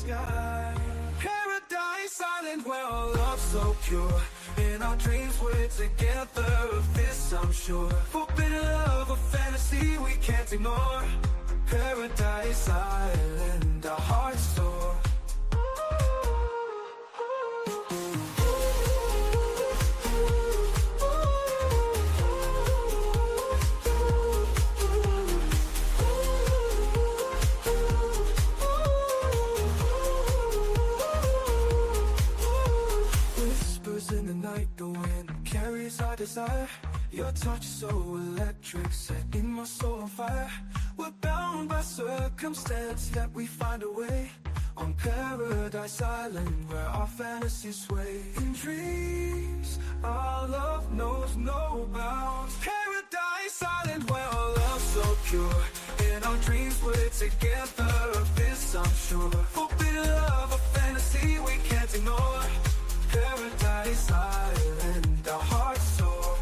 sky. Paradise Island where our love's so pure. In our dreams we're together, of this I'm sure. Forbidden love, a fantasy we can't ignore. Paradise Island, our hearts soar. In the night, the wind carries our desire. Your touch so electric, setting my soul on fire. We're bound by circumstance, yet we find a way. On Paradise Island, where our fantasies sway. In dreams, our love knows no bounds. Paradise Island, where our love's so pure. In our dreams, we're together, of this I'm sure. Forbidden love, a fantasy we can't ignore. Paradise Island, our hearts soar.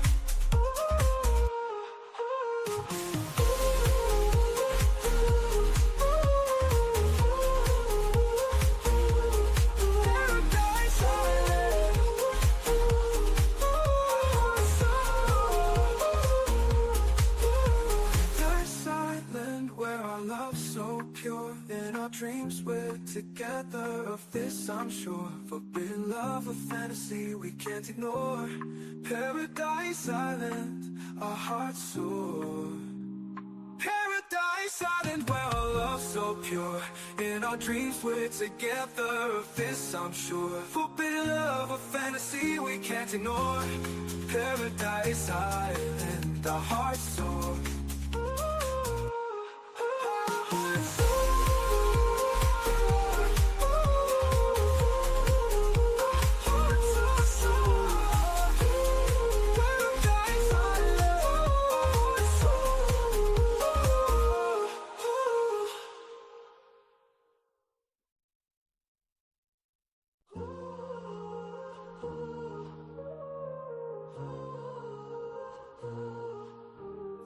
Paradise Island, Paradise Island, where our love's so pure. In our dreams we're together, of this I'm sure. Forbidden love, a fantasy we can't ignore. Paradise Island, our hearts soar. Paradise Island, where our love's so pure. In our dreams we're together, of this I'm sure. Forbidden love, a fantasy we can't ignore. Paradise Island, our hearts soar.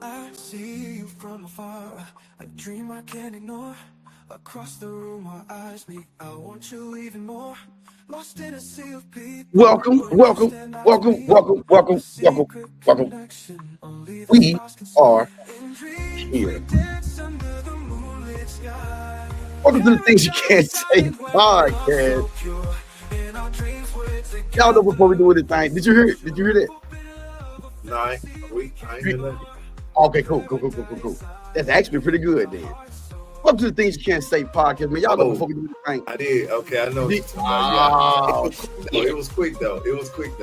I see you from afar, a dream I can't ignore. Across the room our eyes meet, I want you even more. Lost in a sea of people. Welcome. We are here. Welcome to the Things You Can't Say podcast. Y'all know before we do anything, did you hear it? Did you hear that? No, I ain't hear nothing. Okay, cool. That's actually pretty good then. Welcome to the Things You Can't Say podcast, man. Y'all know before we do anything. I did. Okay, I know. Oh, It was quick though. It was quick.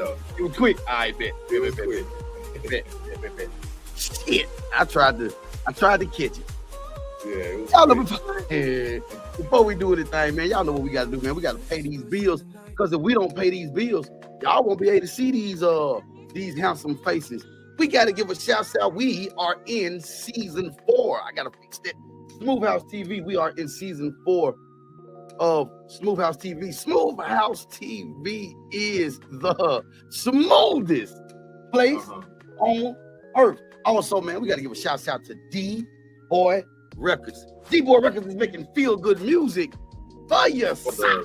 I bet. Bet. Shit. I tried to catch it. Yeah, it was Y'all know before we do anything, man, y'all know what we gotta do, man. We gotta pay these bills. Because if we don't pay these bills, y'all won't be able to see these handsome faces. We gotta give a shout out. We are in season 4. I gotta fix that. Smooth House TV. We are in season 4 of Smooth House TV. Smooth House TV is the smoothest place on earth. Also, man, we got to give a shout out to D-Boy Records. D-Boy Records is making feel-good music for your soul.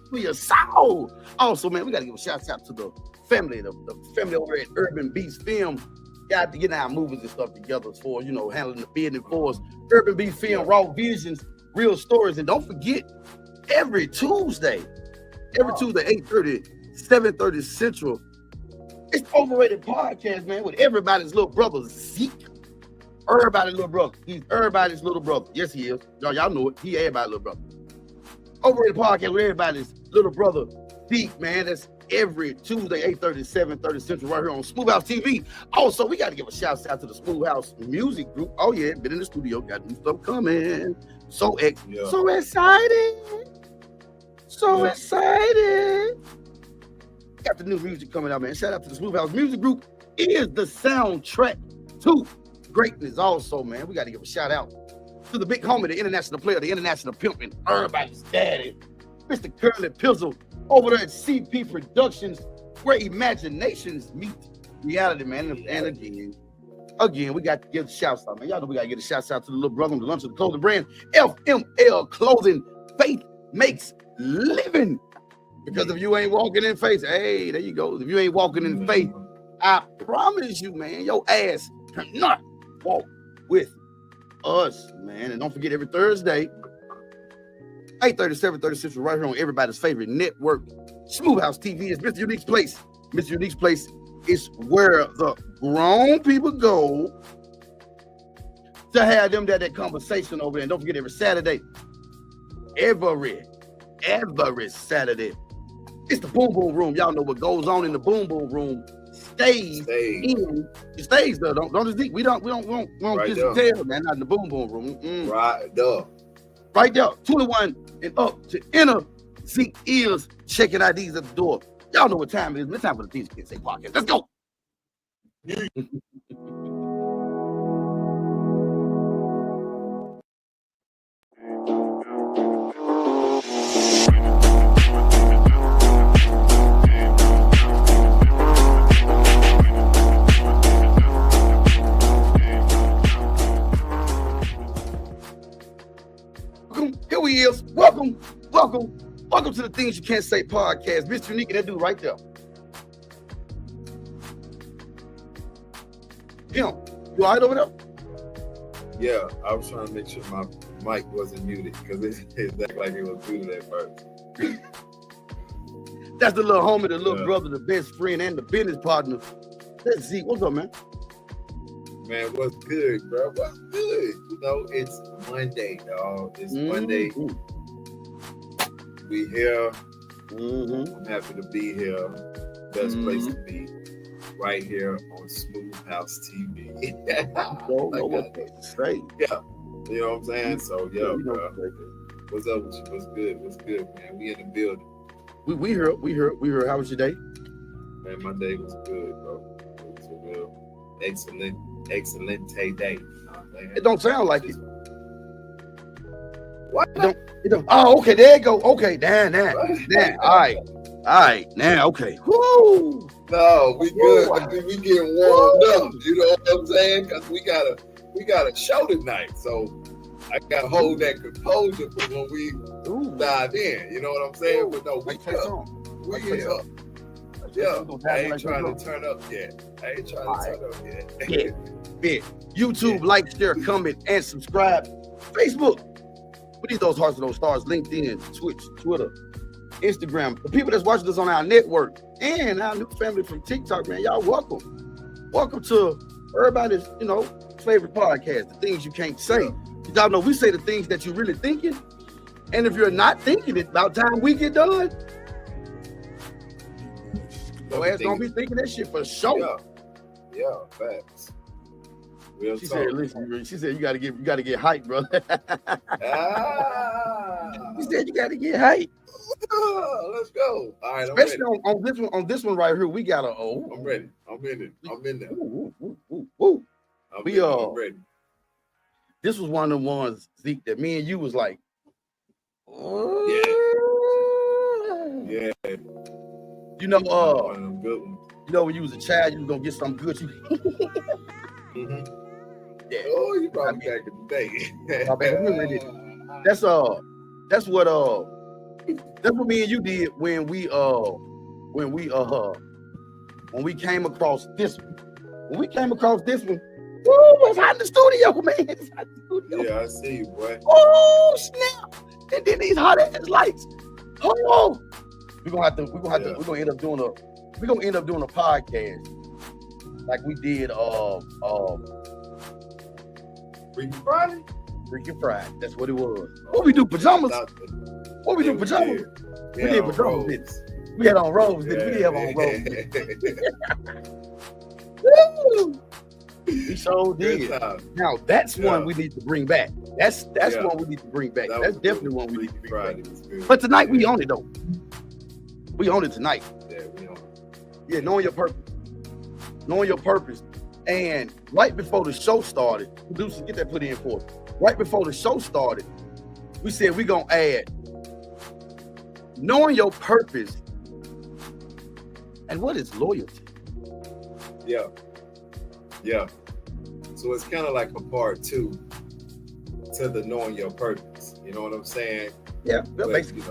For your soul. Also, man, we got to give a shout out to the family, the family over at Urban Beats Film. Got to get our movies and stuff together for, handling the business for us. Urban Beats Film, Raw Visions, Real Stories. And don't forget, every Tuesday, 8:30, 7:30 Central, it's Overrated Podcast, man, with everybody's little brother, Zeke. Everybody's little brother. He's everybody's little brother. Yes, he is. Y'all know it. He everybody's little brother. Overrated Podcast with everybody's little brother, Zeke, man. That's every Tuesday, 8:30, 7:30 Central, right here on Smooth House TV. Also, we got to give a shout out to the Smooth House Music Group. Oh, yeah, been in the studio, got new stuff coming. So excited. So excited. Got the new music coming out, man. Shout out to the Smooth House Music Group. Is the soundtrack to greatness also, man. We got to give a shout out to the big homie, the international player, the international pimping, everybody's daddy, Mr. Curly Pizzle, over there at CP Productions, where imaginations meet reality, man. And again, we got to give shouts out, man. Y'all know we got to get a shout out to the little brother on the lunch of the clothing brand, FML Clothing, Faith makes living. Because if you ain't walking in faith, hey, there you go. If you ain't walking in faith, I promise you, man, your ass cannot walk with us, man. And don't forget, every Thursday, 8:30, 7:30 right here on everybody's favorite network, Smooth House TV is Mr. Unique's place. Mr. Unique's place is where the grown people go to have them that conversation over there. And don't forget, every Saturday, every Saturday, it's the Boom Boom Room. Y'all know what goes on in the Boom Boom Room stays in. It stays there. Don't just think we don't right just there. Tell, man. Not in the Boom Boom Room. Right there. Right there. 21 and up to enter. Zeke is checking IDs at the door. Y'all know what time it is. It's time for the Things You Cant Say podcast. Let's go. Here we is. Welcome to the Things You Cant Say podcast. Mr. Unique, and that dude right there. Him. You all right over there? Yeah, I was trying to make sure my mic wasn't muted because it acted like it was muted at first. That's the little homie, the little brother, the best friend, and the business partner. That's Zeke. What's up, man? Man, what's good, bro? What's good? You know, it's Monday, dog. It's Monday. We here. I'm happy to be here. Best place to be. Right here on Smooth House TV. Straight. Yeah. You know what I'm saying? So, yeah, bro. What's up with you? What's good? What's good, man? We in the building. We heard. How was your day? Man, my day was good, bro. It was a real excellent day. It don't sound like it. What? It don't. Oh, okay. There you go. Okay, damn. All right. Now, okay. Woo. No, we good. We getting warmed up. You know what I'm saying? Because we got a show tonight, so I gotta hold that composure for when we dive in. You know what I'm saying? But no, we up. Yeah, I ain't trying to turn up yet. Yeah. YouTube, like, share, comment, and subscribe. Facebook, we need those hearts and those stars. LinkedIn, Twitch, Twitter, Instagram. The people that's watching us on our network and our new family from TikTok, man, y'all welcome. Welcome to everybody's, favorite podcast, The Things You Can't Say. Y'all know we say the things that you're really thinking. And if you're not thinking it, about time we get done, your ass gonna be thinking that shit for sure. Yeah, facts. She said, listen, she said you gotta get hype, bro. She said you gotta get hype. Let's go. All right, especially on this one right here, we got I'm ready. I'm in there. Woo. I'm ready. This was one of the ones, Zeke, that me and you was like, yeah. You know, one of them good ones. When you was a child, you was gonna get something good. Yeah. Oh, you probably back in the day. That's what me and you did when we came across this one. When we came across this one, it's hot in the studio, man. It's hot in the studio. Yeah, I see you, boy. Oh snap! And then these hot ass lights. Oh, we're gonna end up doing a podcast like we did Freaky Friday. That's what it was. What we do, pajamas? What we do, pajamas? We did pajamas, didn't we? We had on robes, didn't we? We did have on robes. We sure did. Now that's one we need to bring back. That's one we need to bring back. That's definitely one we need to bring back. But tonight we own it though. We own it tonight. Yeah, we own it. Yeah, knowing your purpose. And right before the show started, producers, get that put in for us. Right before the show started, we said we're gonna add knowing your purpose and what is loyalty. Yeah. So it's kind of like a part two to the knowing your purpose. You know what I'm saying? Yeah, but basically.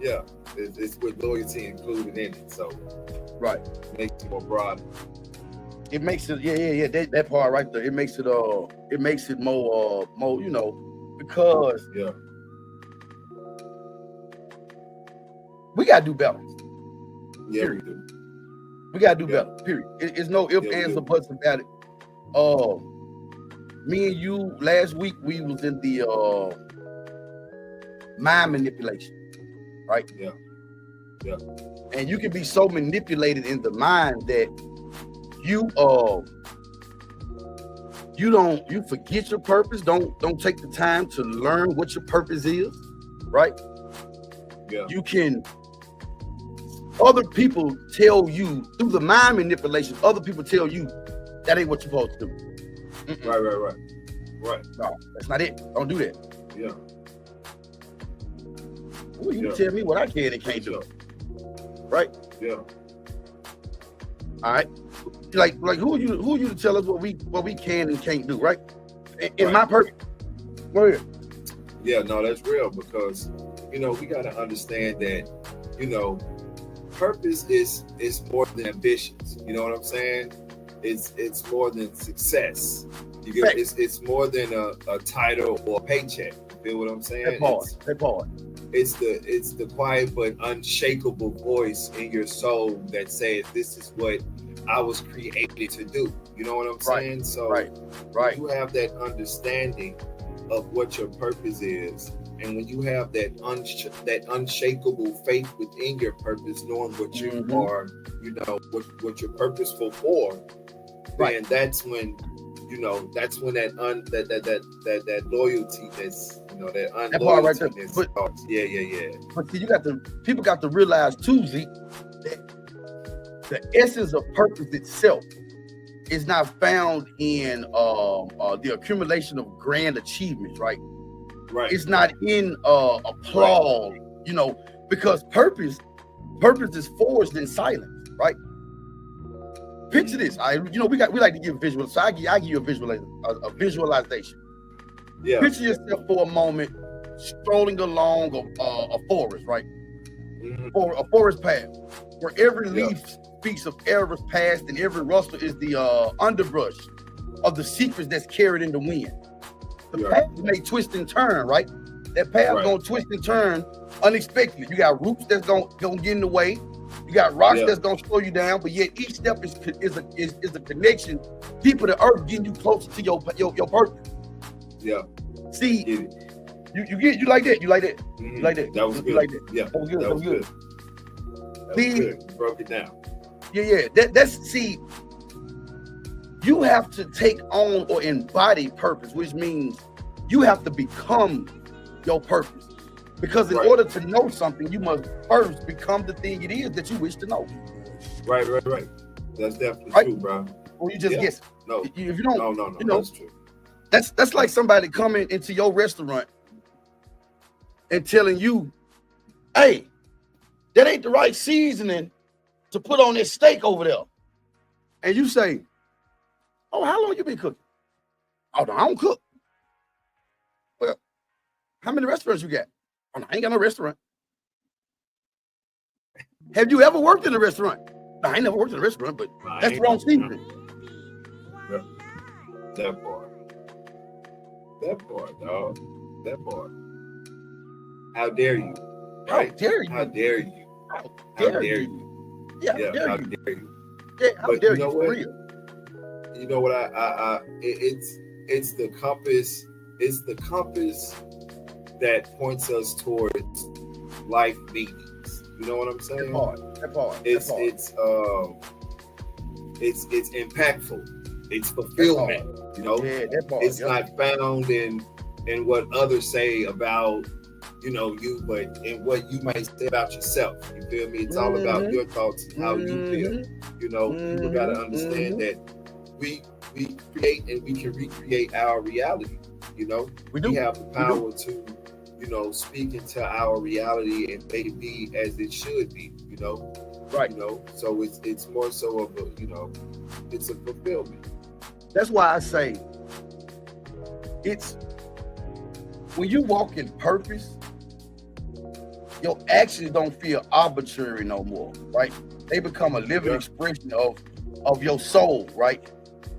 you know, it's with loyalty included in it, so right. It makes it more broad. It makes it, that part right there. It makes it more, you know, because we gotta do better. Yeah, period. we do. We gotta do better. Period. It's no ifs, ands, or buts about it. Me and you last week we was in the mind manipulation, right? Yeah. And you can be so manipulated in the mind that you forget your purpose. Don't take the time to learn what your purpose is, right? Yeah. You can. Other people tell you through the mind manipulation. Other people tell you that ain't what you're supposed to do. Right. No, that's not it. Don't do that. Yeah. Well, you tell me what I can and can't do. Right? Yeah. All right. Like who are you to tell us what we can and can't do, right? In my purpose. Go ahead. Yeah, no, that's real, because you know we gotta understand that, you know, purpose is more than ambitions. You know what I'm saying? It's more than success. You get it's more than a title or a paycheck. You feel what I'm saying? That part. It's the quiet but unshakable voice in your soul that says this is what I was created to do. You know what I'm saying? So when you have that understanding of what your purpose is, and when you have that unshakable faith within your purpose, knowing what you are, you know, what you're purposeful for, then that's when, you know, that's when that loyalty, that's, you know, that unloyalty, right there. But see, people got to realize too, Z, that the essence of purpose itself is not found in the accumulation of grand achievements, right? Right. It's not in applause, you know, because purpose is forged in silence, right? Picture this. We like to give visual, so I give you a visualization. Yeah. Picture yourself for a moment strolling along a forest, right? Or a forest path where every leaf speaks of eras past and every rustle is the underbrush of the secrets that's carried in the wind. The path may twist and turn, right? That path gonna twist and turn unexpectedly. You got roots that's gonna get in the way. You got rocks that's gonna slow you down, but yet each step is a connection deeper to earth, getting you closer to your purpose. Yeah. See, you like that? You like that? You like that? That was good. Like that? Yeah. That was good. That was good. See, good. You broke it down. Yeah. See, you have to take on or embody purpose, which means you have to become your purpose. Because in order to know something, you must first become the thing it is that you wish to know. Right. That's definitely true, bro. Or you just guess. No. If you don't, no, you know, that's true. That's like somebody coming into your restaurant and telling you, hey, that ain't the right seasoning to put on this steak over there. And you say, oh, how long you been cooking? Oh, no, I don't cook. Well, how many restaurants you got? Oh, no, I ain't got no restaurant. Have you ever worked in a restaurant? No, I ain't never worked in a restaurant, but that's the wrong seasoning. Yeah. That part, dog. That part. How dare you? Right? How dare you? How dare you? How dare you? Yeah, how dare how you? dare you? Yeah, how dare you know you for what? real? You know what? It's the compass. It's the compass that points us towards life meanings. You know what I'm saying? That part. It's impactful. It's fulfillment. You know, that part, it's not found in what others say about, you know, you, but in what you might say about yourself. You feel me? It's all about your thoughts and how you feel. You know, people got to understand that we create and we can recreate our reality. You know, we have the power to, you know, speak into our reality and make it be as it should be. You know, right? You know, so it's more so of a, you know, it's a fulfillment. That's why I say it's when you walk in purpose, your actions don't feel arbitrary no more, right? They become a living expression of your soul, right?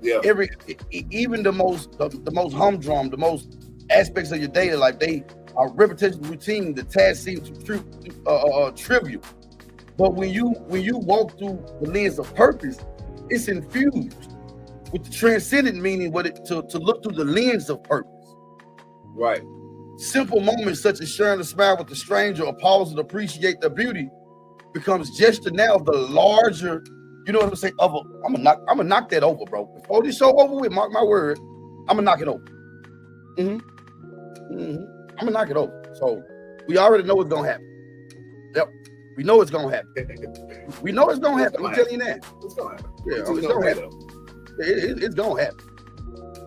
Yeah. Even the most humdrum, the most aspects of your daily life, they are repetition, routine. The tasks seem trivial, but when you walk through the lens of purpose, it's infused with the transcendent meaning, to look through the lens of purpose. Right. Simple moments such as sharing a smile with a stranger or pausing to appreciate the beauty becomes gesture now of the larger, you know what I'm saying? I'm gonna knock that over, bro. Before this show over with, mark my word, I'm gonna knock it over. I'm gonna knock it over. So we already know what's gonna happen. Yep, we know it's gonna happen. We know it's gonna happen. I'm telling you that. It's gonna happen. Yeah, it's gonna happen. It's gonna happen.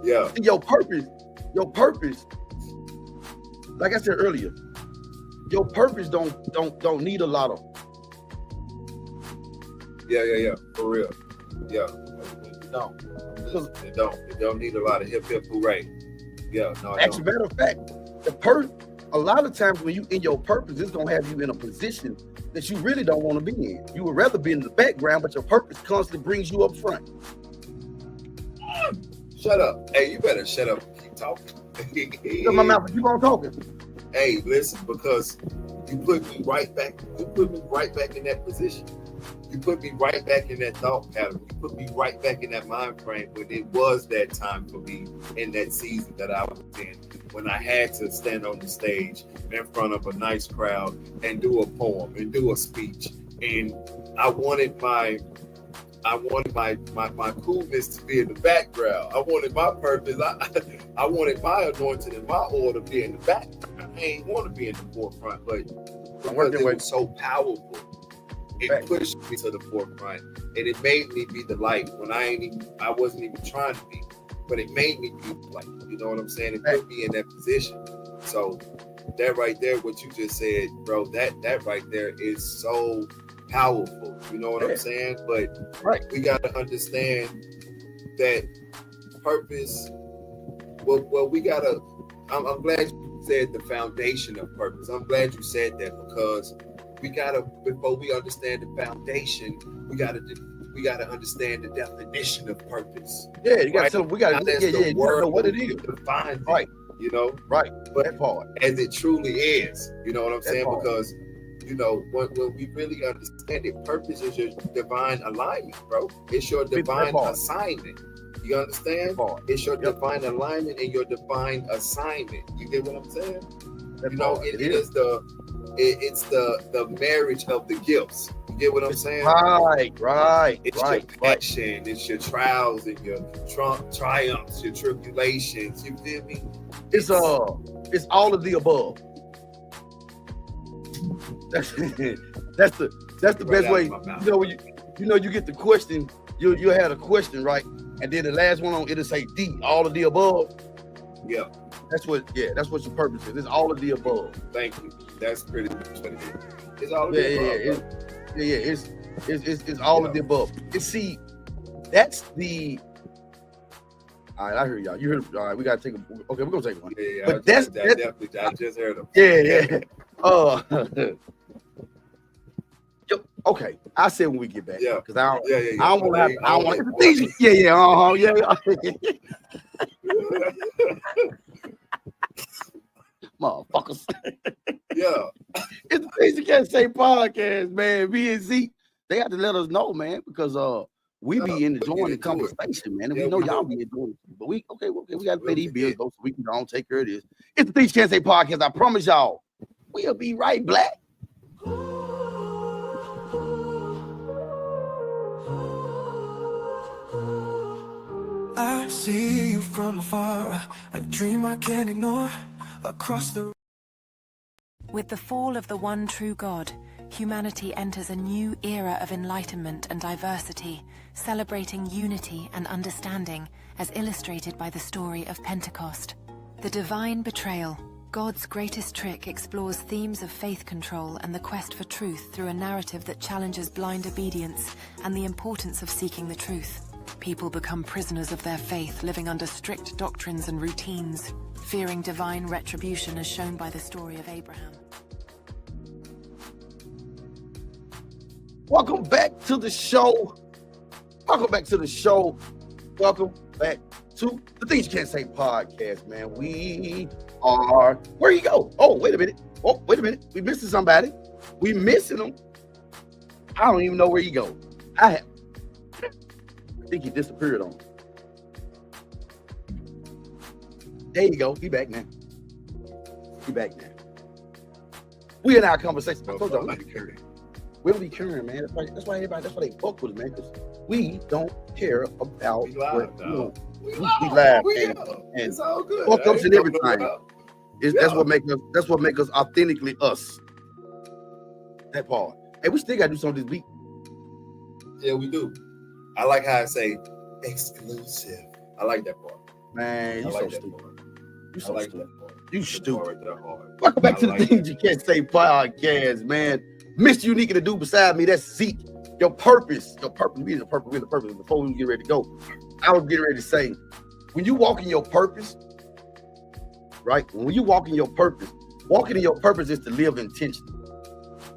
Yeah. Your purpose, like I said earlier, your purpose don't need a lot of. Yeah. For real. Yeah. No. It don't need a lot of hip hooray. Yeah. No. As a matter of fact, a lot of times when you in your purpose, it's gonna have you in a position that you really don't want to be in. You would rather be in the background, but your purpose constantly brings you up front. Shut up. Hey, you better shut up and keep talking. Shut my mouth, keep on talking. Hey, listen, because you put me right back in that position. You put me right back in that thought pattern. You put me right back in that mind frame when it was that time for me in that season that I was in, when I had to stand on the stage in front of a nice crowd and do a poem and do a speech. And I wanted my coolness to be in the background. I wanted my purpose. I wanted my anointing and my oil to be in the background. I ain't want to be in the forefront, but because it was so powerful, it pushed me to the forefront, and it made me be the light when I wasn't even trying to be, but it made me be the light. You know what I'm saying? It put me in that position. So that right there, what you just said, bro, that right there is so powerful. You know what I'm saying? But we got to understand that purpose. Well, we gotta. I'm glad you said the foundation of purpose. I'm glad you said that, because we gotta, before we understand the foundation, we gotta understand the definition of purpose. Yeah, you gotta tell them. We gotta know what it is. Define right. You know, right. But that part, as it truly is, you know what I'm saying? Part. Because you know, when we really understand it, purpose is your divine alignment, bro. It's your divine assignment. You understand? It's your divine alignment and your divine assignment. You get what I'm saying? You know, it's the marriage of the gifts. You get what I'm saying? Right. It's your passion, it's your trials and your triumphs, your tribulations. You feel me? It's all of the above. That's the best way. You know, when you get the question, you had a question, right? And then the last one it'll say D, all of the above. Yeah. That's what your purpose is. It's all of the above. Thank you. That's pretty much what it is. It's all of the above. It's all of the above. And see, that's the. All right, I hear y'all. You heard? All right, we gotta take a. Okay, we're gonna take one. Yeah. But definitely. I just heard him. Yeah. Okay, I said when we get back. Yeah. Because I don't want to have. I don't want to. Yeah. Motherfuckers. Yeah. It's the Things You Cant Say podcast, man. B and Z, they have to let us know, man, because we be enjoying the conversation, man. And we know y'all be enjoying it. But we got to pay these bills, so we can go and take care of this. It's the Things You Cant Say podcast. I promise y'all, we'll be right back. I see you from afar, a dream I can't ignore, across the... With the fall of the one true God, humanity enters a new era of enlightenment and diversity, celebrating unity and understanding, as illustrated by the story of Pentecost. The Divine Betrayal, God's greatest trick, explores themes of faith control and the quest for truth through a narrative that challenges blind obedience and the importance of seeking the truth. People become prisoners of their faith, living under strict doctrines and routines, fearing divine retribution as shown by the story of Abraham. Welcome back to the show. Welcome back to the show. Welcome back to the Things You Can't Say podcast, man. We are, where you go? Oh, wait a minute. We missing somebody. We missing him. I don't even know where you go. I think he disappeared on me. There you go. He back now. We in our conversation. I told y'all we'll be curing, man. That's why they fuck with it, man. Because we don't care about We live, we live, and it's all good. Fuck ups and everything. That's what make us authentically us. That part. Hey, we still gotta do something this week. Yeah, we do. I like how I say exclusive. I like that part. Man, you so like stupid. You I so like stupid. that part. You That stupid. part right there hard. Welcome back to I the like Things You Can't Say podcast, man. Mr. Unique and the dude beside me, that's Zeke. Your purpose. We the purpose. Before we get ready to go, I was getting ready to say, when you walk in your purpose, right? When you walk in your purpose, walking in your purpose is to live intentionally.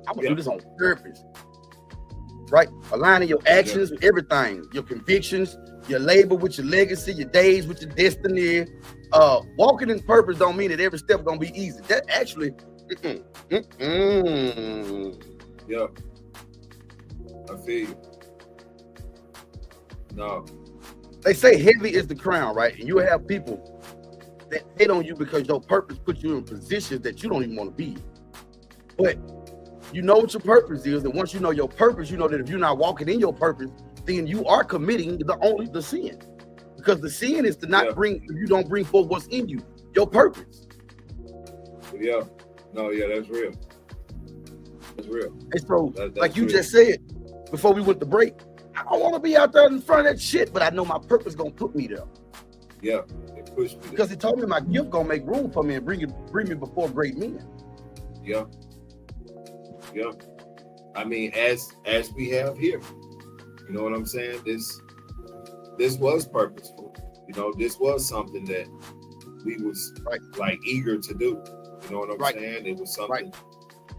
I'm gonna do this on purpose, right? Aligning your actions with everything, your convictions, your labor with your legacy, your days with your destiny. Walking in purpose don't mean that every step gonna be easy. That actually, Yeah. I feel you. No. They say heavy is the crown, right? And you have people that hate on you because your purpose puts you in positions that you don't even want to be in. But you know what your purpose is, and once you know your purpose, you know that if you're not walking in your purpose, then you are committing the sin. Because the sin is to not you don't bring forth what's in you, your purpose. Yeah. No, yeah, that's real. That's real. And so, That's like you real. just said before we went to break, I don't want to be out there in front of that shit, but I know my purpose gonna put me there. Yeah, it pushed me. Because he told me my gift gonna make room for me and bring me before great men. Yeah. Yeah. I mean, as we have here, you know what I'm saying? This was purposeful. You know, this was something that we was like eager to do. You know what I'm saying? It was something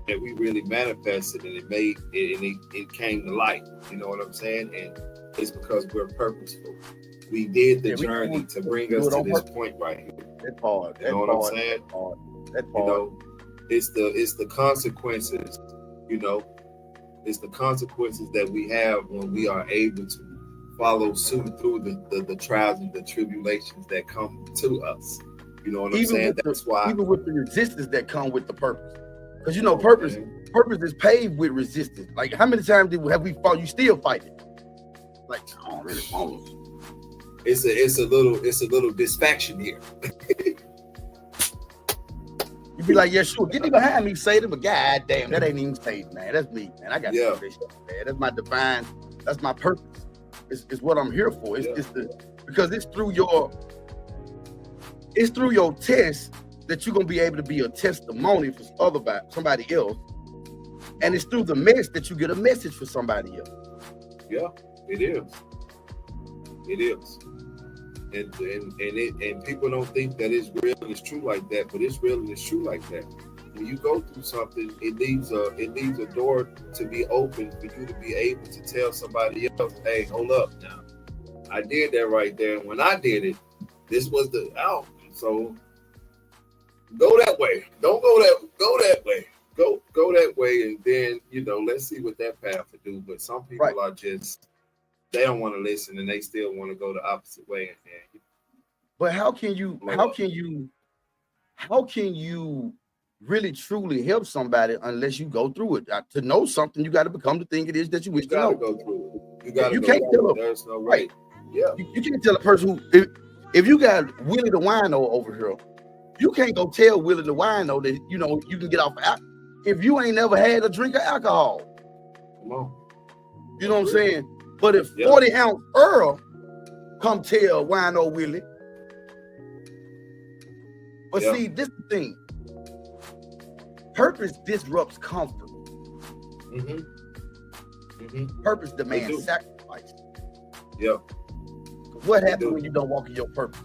that we really manifested, and it came to light. You know what I'm saying? And it's because we're purposeful. We did the journey to bring us to this point right here. That's hard. You know what I'm saying? That's hard. You know, it's the consequences. You know, it's the consequences that we have when we are able to follow suit through the trials and the tribulations that come to us. You know what I'm saying? That's why, even with the resistance that come with the purpose, because you know purpose is paved with resistance. Like how many times have we fought? You still fighting? Like I don't really want. It's a little distraction here. You be like, yeah, sure, get me behind me, Satan, but god damn, that ain't even Satan, man. That's me, man. I got to do this shit, man. That's my divine. That's my purpose. It's what I'm here for. Because it's through your test that you're gonna be able to be a testimony for somebody else, and it's through the mess that you get a message for somebody else. Yeah, it is. It is. And people don't think that it's real and it's true like that, but it's real and it's true like that. When you go through something, it leaves a door to be open for you to be able to tell somebody else, hey, hold up now. I did that right there. And when I did it, this was the out. So go that way. Don't go that way. Go that way, and then let's see what that path will do. But some people are just, they don't want to listen, and they still want to go the opposite way. But how can you really truly help somebody unless you go through it? To know something, you got to become the thing it is that you wish to know. Go through it. You can't tell them. There's no way. Yeah. You can't tell a person who, if you got Willie the Wino over here, you can't go tell Willie the Wino that you can get off if you ain't never had a drink of alcohol. Come on. You know what I'm saying? But if 40-ounce Earl come tell Wino Willie. But see, this is the thing. Purpose disrupts comfort. Purpose demands sacrifice. Yep. What happens when you don't walk in your purpose?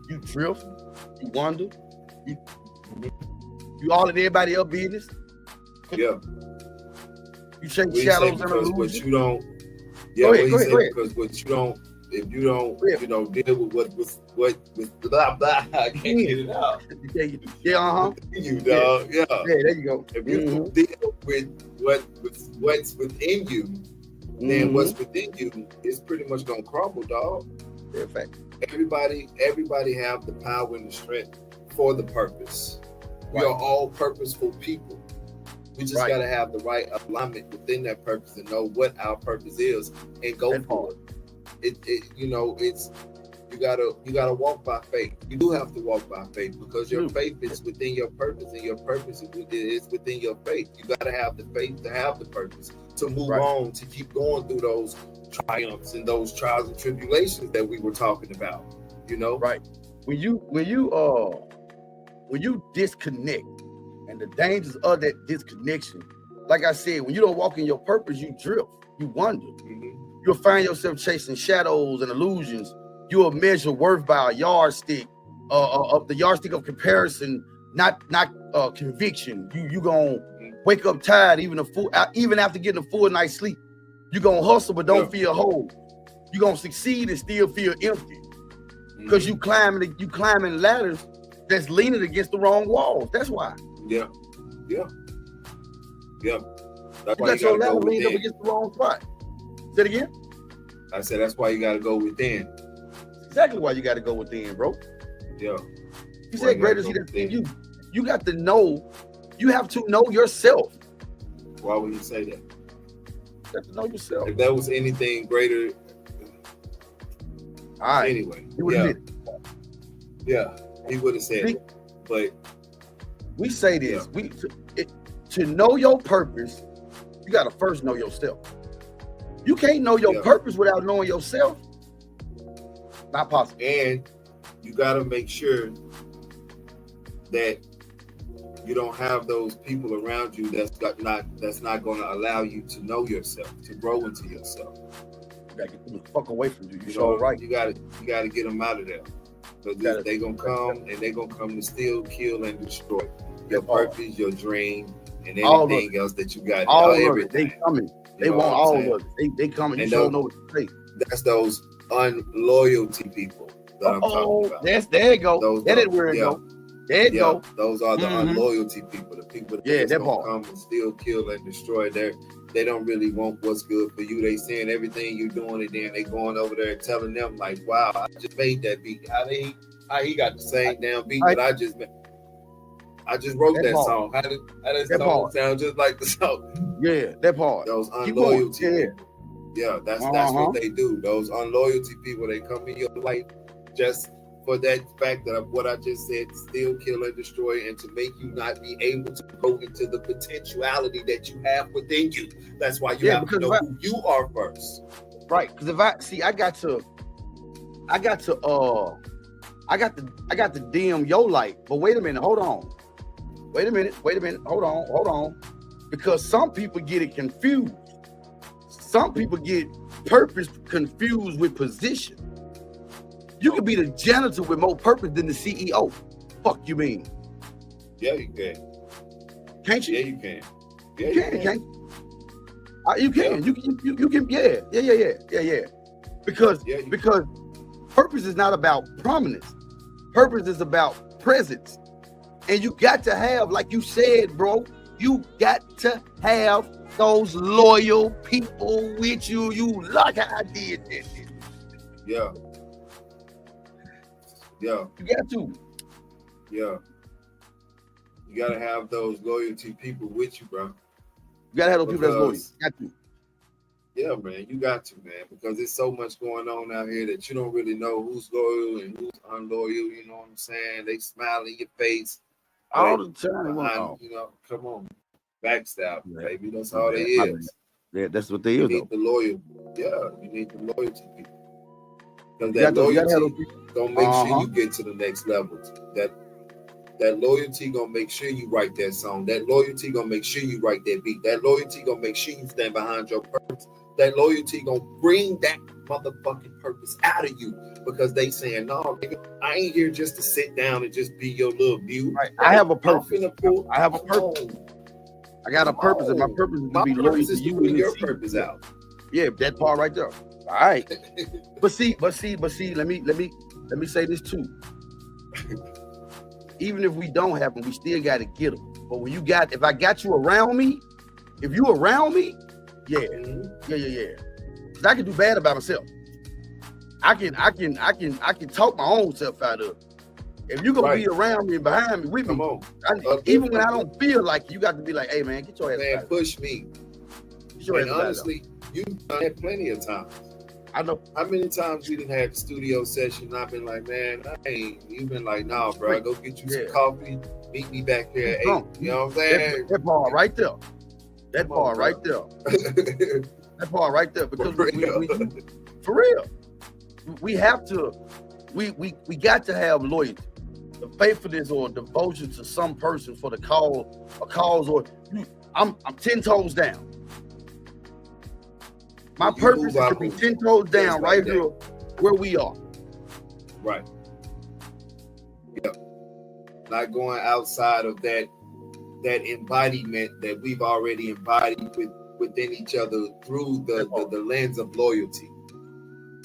You drift, you wander, you all in everybody else's business. Yeah. You chase What he say? shadows and Because what illusions. you don't, yeah, Go what ahead, he go ahead, said, go ahead. because what you don't, if you don't, Yeah. you know, deal with what blah blah, I can't get it out. Yeah, You dog, yeah. Yeah, there you go. If you don't deal with what's within you, then what's within you is pretty much gonna crumble, dog. Yeah, fact. Everybody have the power and the strength for the purpose. We Right. are all purposeful people. We just gotta have the right alignment within that purpose and know what our purpose is and go for it. You know, it's you gotta walk by faith. You do have to walk by faith because your faith is within your purpose, and your purpose is within your faith. You gotta have the faith to have the purpose, to move on, to keep going through those triumphs and those trials and tribulations that we were talking about. You know, right? When you disconnect, and the dangers of that disconnection, like I said, when you don't walk in your purpose, you drift, you wander. You'll find yourself chasing shadows and illusions. You'll measure worth by a yardstick, of the yardstick of comparison, not conviction. You gonna wake up tired even after getting a full night's sleep. You gonna hustle but don't feel whole. You gonna succeed and still feel empty because you climbing ladders that's leaning against the wrong walls. That's why. Yeah. That's You why got your ladder leaned up against the wrong spot. Say it again. I said that's why you got to go within. Exactly why you got to go within, bro. Yeah. You said greater is he that's in you. You got to know. You have to know yourself. Why would you say that? You have to know yourself. If there was anything greater. All right. Anyway. Yeah, he would have said it. But we say this. To know your purpose, you got to first know yourself. You can't know your purpose without knowing yourself. Not possible. And you got to make sure that you don't have those people around you that's not going to allow you to know yourself, to grow into yourself. You got to get them the fuck away from you. You know, right. You got to get them out of there. Because they're going to come and they're going to come to steal, kill, and destroy your purpose, your dream, and anything else that you got. All everything. They coming. They want all of it. They coming. You don't know what to say. That's those unloyalty people that I'm talking about. There you go. That is where it go. There you go. Those are the unloyalty people. The people that come and steal, kill, and destroy. They don't really want what's good for you. They saying everything you're doing, and then they going over there and telling them like, "Wow, I just made that beat. How he got the same damn beat that I just made. I just wrote that song. How did that song sound just like the song?" Yeah, that part. Those unloyalty people. Yeah, that's what they do. Those unloyalty people, they come in your life just for that fact that what I just said, steal, kill, and destroy, and to make you not be able to go into the potentiality that you have within you. That's why you have to know who you are first. Right. Because I got to dim your light. But wait a minute, hold on. Wait a minute, hold on. Because some people get it confused. Some people get purpose confused with position. You can be the janitor with more purpose than the CEO. Fuck you mean? Yeah, you can. Can't you? Yeah, you can. Yeah, you can. Can't you? You can. Yeah. You can. Yeah. Because purpose is not about prominence. Purpose is about presence. And you got to have, like you said, bro, you got to have those loyal people with you. You like I did this. Yeah. Yeah. You got to. Yeah. You got to have those loyalty people with you, bro. You got to have those people that's loyal. You got to. Yeah, man, you got to, man, because there's so much going on out here that you don't really know who's loyal and who's unloyal. You know what I'm saying? They smile in your face all the time. You know, come on, backstab, baby. That's all they is. Yeah, that's what they is. You need the loyal. Yeah, you need the loyalty people. Because that loyalty gonna make sure you get to the next level. That loyalty gonna make sure you write that song. That loyalty gonna make sure you write that beat. That loyalty gonna make sure you stand behind your purpose. That loyalty gonna bring that motherfucking purpose out of you, because they saying, "No, nigga, I ain't here just to sit down and just be your little view." Right. I have a purpose. I have a purpose. I got a purpose, and my purpose is to be loyal to you and your purpose out. Yeah, that part right there. All right. but see, let me say this too. Even if we don't have them, we still got to get them. But when if I got you around me, if you around me, yeah. Cause I can do bad about myself. I can talk my own self out of it. If you gonna be around me and behind me with me, even when I don't feel like it, you got to be like, hey man, get your ass man, push me. And honestly, you've done that plenty of times. I know. How many times we didn't have studio session and I've been like, man, you've been like, nah, bro, go get you some coffee, meet me back here at 8. You know what I'm saying? That part right there. That part right there. That part right there. Because for real. We have to, we got to have loyalty, the faithfulness or devotion to some person for the cause, or I'm 10 toes down. My purpose is to be 10 toes down right here where we are. Right. Yeah. Not going outside of that embodiment that we've already embodied within each other through the lens of loyalty.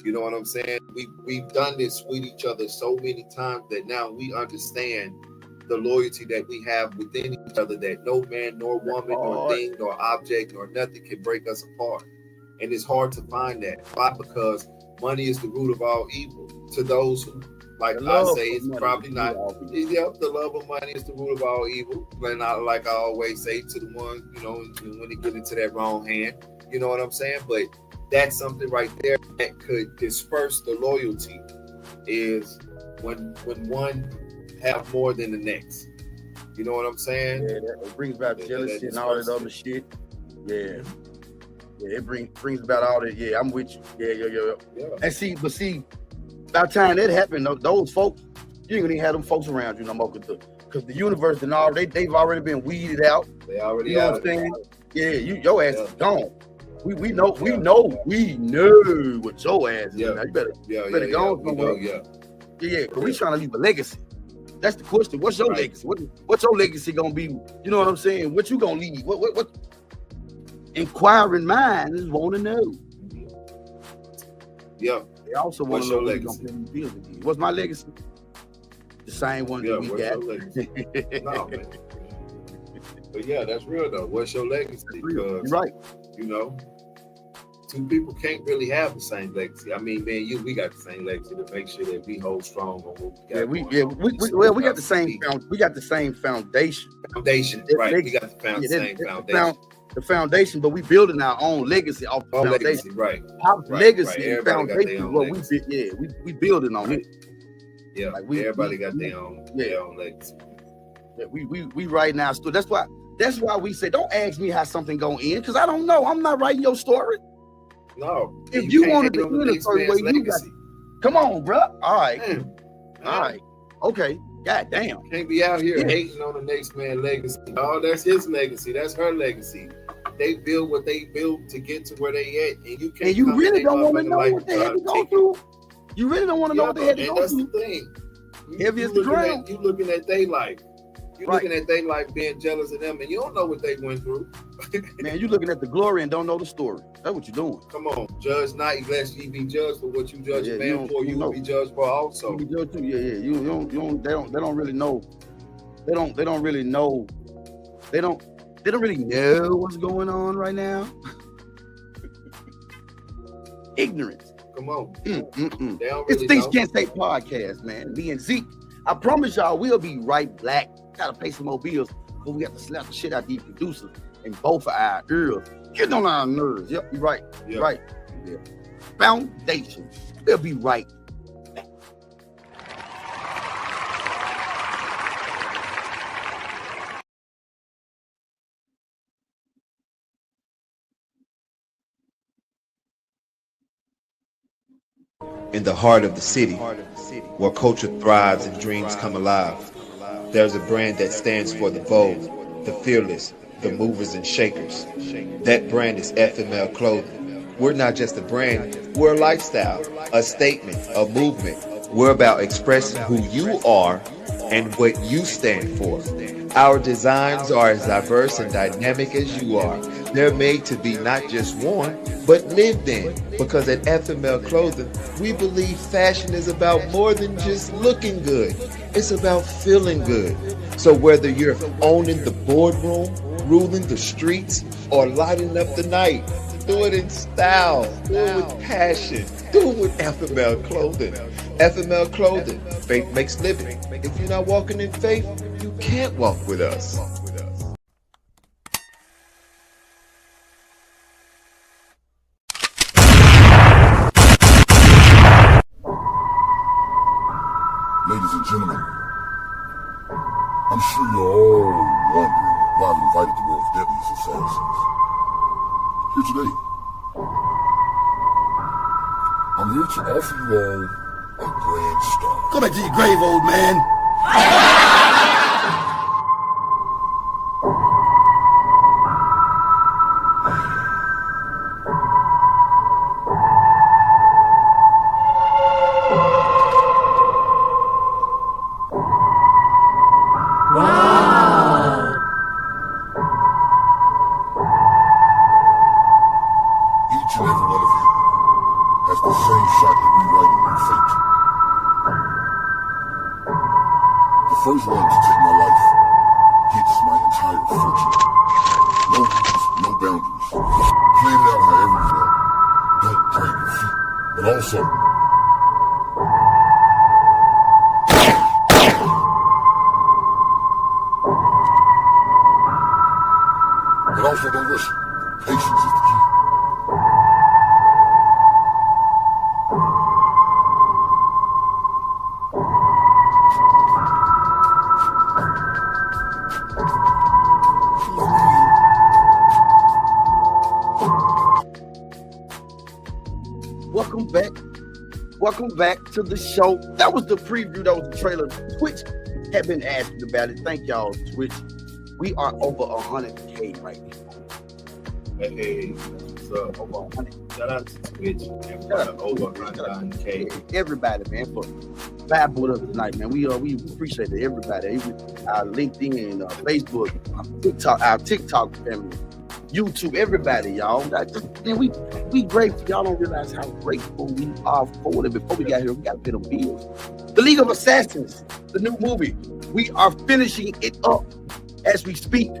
You know what I'm saying? We've done this with each other so many times that now we understand the loyalty that we have within each other, that no man, nor woman, nor thing, nor object, nor nothing can break us apart. And it's hard to find that. Why? Because money is the root of all evil. To those who, like I say, it's probably not. Yep, the love of money is the root of all evil. And like I always say to the ones, when they get into that wrong hand, you know what I'm saying? But that's something right there that could disperse the loyalty, is when one have more than the next. You know what I'm saying? Yeah, it brings about jealousy and all that other shit. Yeah. Yeah, it brings about all that. Yeah, I'm with you. Yeah. And see, by the time that happened, those folks, you ain't gonna even have them folks around you no more, because the universe and all they've already been weeded out. They already, you know what I'm saying? Yeah, your ass is gone. We know what your ass is. Now. You better go on somewhere. Yeah, but we trying to leave a legacy. That's the question. What's your legacy? What's your legacy gonna be? You know what I'm saying? What you gonna leave? What inquiring minds want to know. Yeah. They also want to know what's gonna pay these bills again. What's my legacy? The same one that we got. No, man. But yeah, that's real though. What's your legacy? You're right. Two people can't really have the same legacy. I mean, man, we got the same legacy to make sure that we hold strong on what we got. We got the same. We got the same foundation. Right? We got the same foundation. The foundation, but we building our own legacy off the foundation. Right. Our legacy and foundation is what we building on it. Yeah. Like everybody got their own legacy. Yeah, we right now. So that's why we say, don't ask me how something gonna end, because I don't know. I'm not writing your story. No. If you wanted to end a certain way, you got. Come on, bro. All right. All right. Okay. God damn. Can't be out here hating on the next man's legacy. Oh, that's his legacy. That's her legacy. They build what they built to get to where they at, and you can't. And you really don't want to know what they had to go through. You really don't want to know what they had to go through. That's the thing. Heavy as the ground. You looking at their life. You're looking at their life, being jealous of them, and you don't know what they went through. Man, you looking at the glory and don't know the story. That's what you're doing. Come on, judge not, unless you be judged for what you judge a man for. You will be judged for also. You be judged too. You don't. They don't really know. They don't really know. They don't really know what's going on right now. Ignorance. Come on. It's Things You Cant Say podcast, man. Me and Zeke. I promise y'all we'll be right back. Gotta pay some more bills, but we got to slap the shit out these producers in both of our ears. Getting on our nerves. Yep, you're right. Yep. Right. Yeah. Foundation. We'll be right back. In the heart of the city, where culture thrives and dreams come alive, there's a brand that stands for the bold, the fearless, the movers and shakers. That brand is FML Clothing. We're not just a brand, we're a lifestyle, a statement, a movement. We're about expressing who you are and what you stand for. Our designs are as diverse and dynamic as you are. They're made to be not just worn, but lived in. Because at FML Clothing, we believe fashion is about more than just looking good. It's about feeling good. So whether you're owning the boardroom, ruling the streets, or lighting up the night, do it in style, do it with passion, do it with FML Clothing. FML Clothing, faith makes living. If you're not walking in faith, you can't walk with us. Ladies and gentlemen, I'm sure you're all wondering why we invited the world's deadliest assassins here today. I'm here to offer you all a grand start. Go back to your grave, old man. Each and every one of you has the same shot at rewriting your fate. The first one to take my life gets my entire fortune. No rules, no boundaries. Plan it out however you want. Don't drag your feet. But also, don't rush it. Patience is the key. Welcome back to the show. That was the preview. That was the trailer. Twitch had been asking about it. Thank y'all, Twitch. We are over 100K right now. Hey, so Over 100. shout out to Twitch. Over 100K. Everybody, man, for vibing with us tonight, man. We appreciate it. Everybody. Our LinkedIn, Facebook, our TikTok family, YouTube, everybody, y'all. Man, we grateful. Y'all don't realize how grateful we are for it. Before we got here, we got to pay the bills. The League of Assassins, the new movie. We are finishing it up as we speak.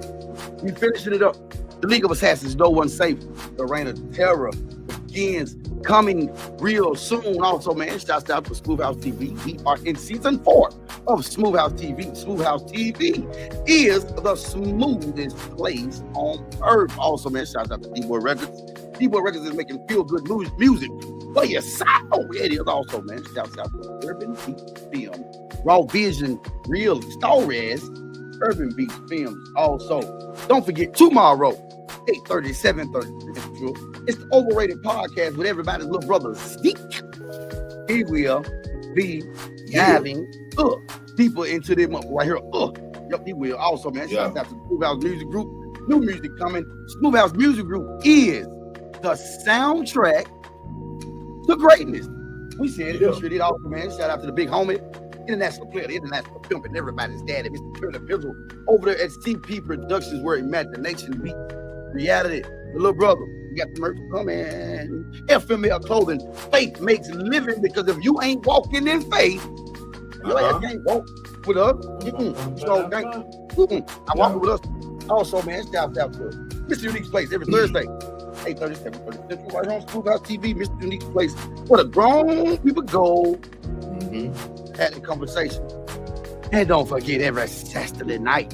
We finishing it up. The League of Assassins, No One Safe. The Reign of Terror begins, coming real soon. Also, man, shouts out to Smooth House TV. We are in season 4 of Smooth House TV. Smooth House TV is the smoothest place on earth. Also, man, shouts out to D-Boy Records. D-Boy Records is making feel-good music for your sound. It is also, man, shouts out to Urban Beat Film. Raw Vision, real stories. Urban Beat Films. Also, don't forget tomorrow, 8:30, 7:30 Central. It's the Overrated Podcast with everybody's little brother Zeke. He will be diving deeper into them right here. Yep, he will. Also, man, shout out to Smooth House Music Group. New music coming. Smooth House Music Group is the soundtrack to greatness. We said it. We sure did. Also, man, shout out to the big homie, international player, the international pimp, and everybody's daddy, Mr. Curtis Pizzle, over there at CP Productions, where imagination meets reality. The little brother, you got the merch coming. FML Clothing, faith makes living, because if you ain't walking in faith, your ass can't walk with us. So, I walk with us. Also, man, shout out to Mr. Unique's Place every Thursday, 8:30, 7:30 Central, right on Smooth House TV. Mr. Unique's Place, where the grown people go. Had a conversation. And don't forget, every Saturday night,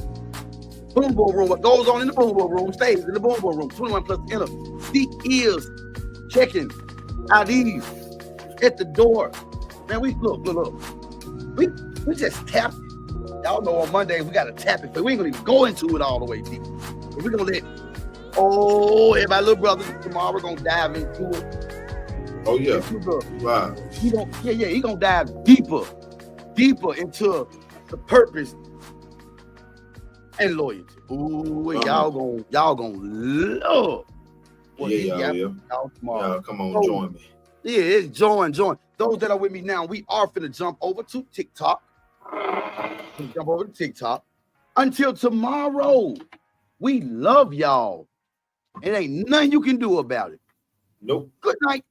Boom Boom Room. What goes on in the Boom Boom Room stays in the Boom Boom Room. 21 plus enter. He is checking IDs at the door. Man, we look. We just tapped it. Y'all know on Monday we gotta tap it, but we ain't gonna even go into it all the way deep. But we're gonna let my little brother tomorrow, we're gonna dive into it. Oh yeah. Wow. He gonna dive deeper into the purpose and loyalty. Ooh, y'all gonna love. Y'all tomorrow. Y'all come on, join me. Yeah, it's join. Those that are with me now, we are finna jump over to TikTok. Until tomorrow, we love y'all. It ain't nothing you can do about it. Nope. Good night.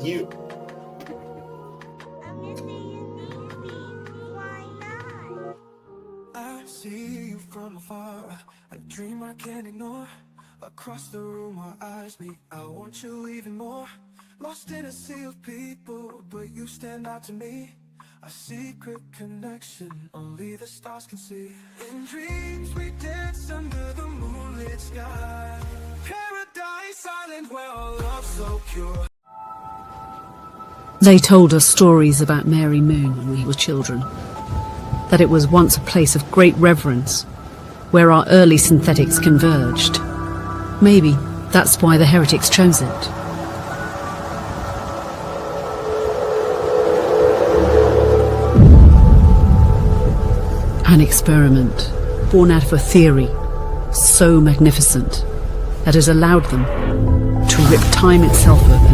You. I see you from afar, a dream I can't ignore. Across the room our eyes meet, I want you even more. Lost in a sea of people, but you stand out to me. A secret connection, only the stars can see. In dreams we dance under the moonlit sky. Paradise island where all love's so pure. They told us stories about Mary Moon when we were children. That it was once a place of great reverence, where our early synthetics converged. Maybe that's why the heretics chose it. An experiment born out of a theory so magnificent that has allowed them to rip time itself open